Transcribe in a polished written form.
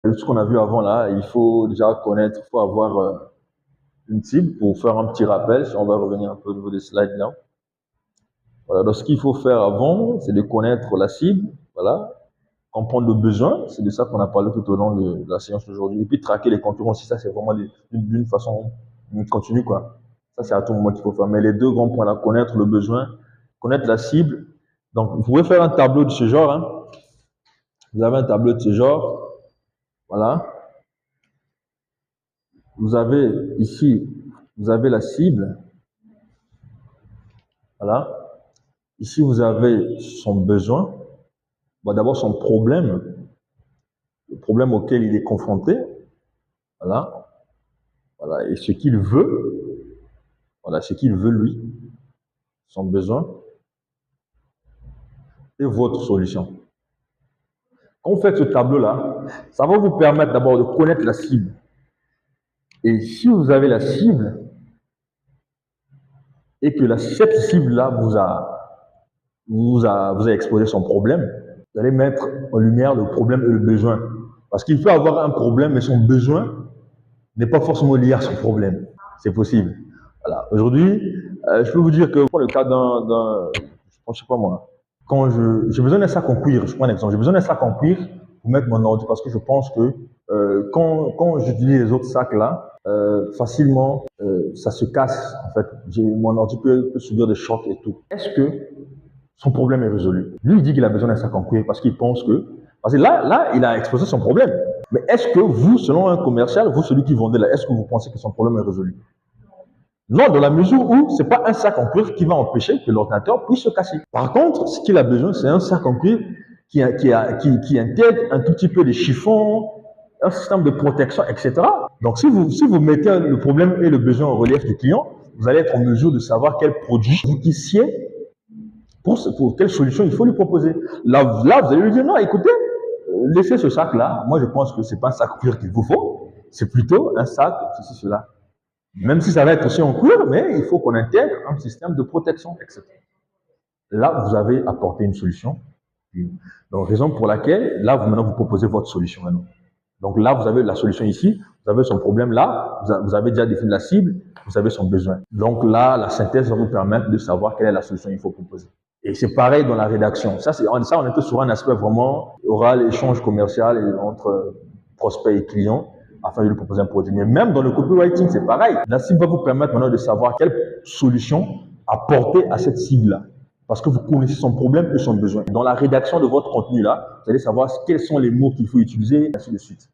Ce qu'on a vu avant là, il faut déjà connaître, il faut avoir une cible pour faire un petit rappel. Si on va revenir un peu au niveau des slides là. Voilà, donc ce qu'il faut faire avant, c'est de connaître la cible, voilà, comprendre le besoin, c'est de ça qu'on a parlé tout au long de la séance d'aujourd'hui. Et puis traquer les concurrents, si ça c'est vraiment d'une façon continue, quoi. Ça c'est à tout moment qu'il faut faire. Mais les deux grands points là, connaître le besoin, connaître la cible. Donc vous pouvez faire un tableau de ce genre, hein. Vous avez un tableau de ce genre, voilà. Vous avez ici, vous avez la cible, voilà. Ici, vous avez son besoin, bon, d'abord son problème, le problème auquel il est confronté, voilà, voilà, et ce qu'il veut, voilà, ce qu'il veut lui, son besoin, et votre solution. Quand vous faites ce tableau-là, ça va vous permettre d'abord de connaître la cible. Et si vous avez la cible, et que cette cible-là vous a exposé son problème, vous allez mettre en lumière le problème et le besoin. Parce qu'il peut avoir un problème, mais son besoin n'est pas forcément lié à son problème. C'est possible. Voilà. Aujourd'hui, je peux vous dire que pour le cas je sais pas moi, quand j'ai besoin d'un sac en cuir, je prends un exemple, j'ai besoin d'un sac en cuir pour mettre mon ordi parce que je pense que quand j'utilise les autres sacs là, facilement, ça se casse. En fait, mon ordi peut subir des chocs et tout. Est-ce que son problème est résolu? Lui, il dit qu'il a besoin d'un sac en cuir parce qu'il pense que, parce que là, il a exposé son problème. Mais est-ce que vous, selon un commercial, vous, celui qui vendait là, est-ce que vous pensez que son problème est résolu? Non, dans la mesure où c'est pas un sac en cuir qui va empêcher que l'ordinateur puisse se casser. Par contre, ce qu'il a besoin, c'est un sac en cuir qui intègre un tout petit peu de chiffon, un système de protection, etc. Donc, si vous mettez le problème et le besoin en relief du client, vous allez être en mesure de savoir quel produit vous quissiez pour quelle solution il faut lui proposer. Là, vous allez lui dire, non, écoutez, laissez ce sac-là. Moi, je pense que c'est pas un sac cuir qu'il vous faut. C'est plutôt un sac, ceci, cela. Même si ça va être aussi en cuir, mais il faut qu'on intègre un système de protection, etc. Là, vous avez apporté une solution. Donc, raison pour laquelle, là, maintenant, vous proposez votre solution maintenant. Donc là, vous avez la solution ici, vous avez son problème là, vous avez déjà défini la cible, vous avez son besoin. Donc là, la synthèse va vous permettre de savoir quelle est la solution qu'il faut proposer. Et c'est pareil dans la rédaction. Ça, on était sur un aspect vraiment oral, échange commercial entre prospect et client afin de lui proposer un produit. Mais même dans le copywriting, c'est pareil. La cible va vous permettre maintenant de savoir quelle solution apporter à cette cible-là. Parce que vous connaissez son problème et son besoin. Dans la rédaction de votre contenu là, vous allez savoir quels sont les mots qu'il faut utiliser, et ainsi de suite.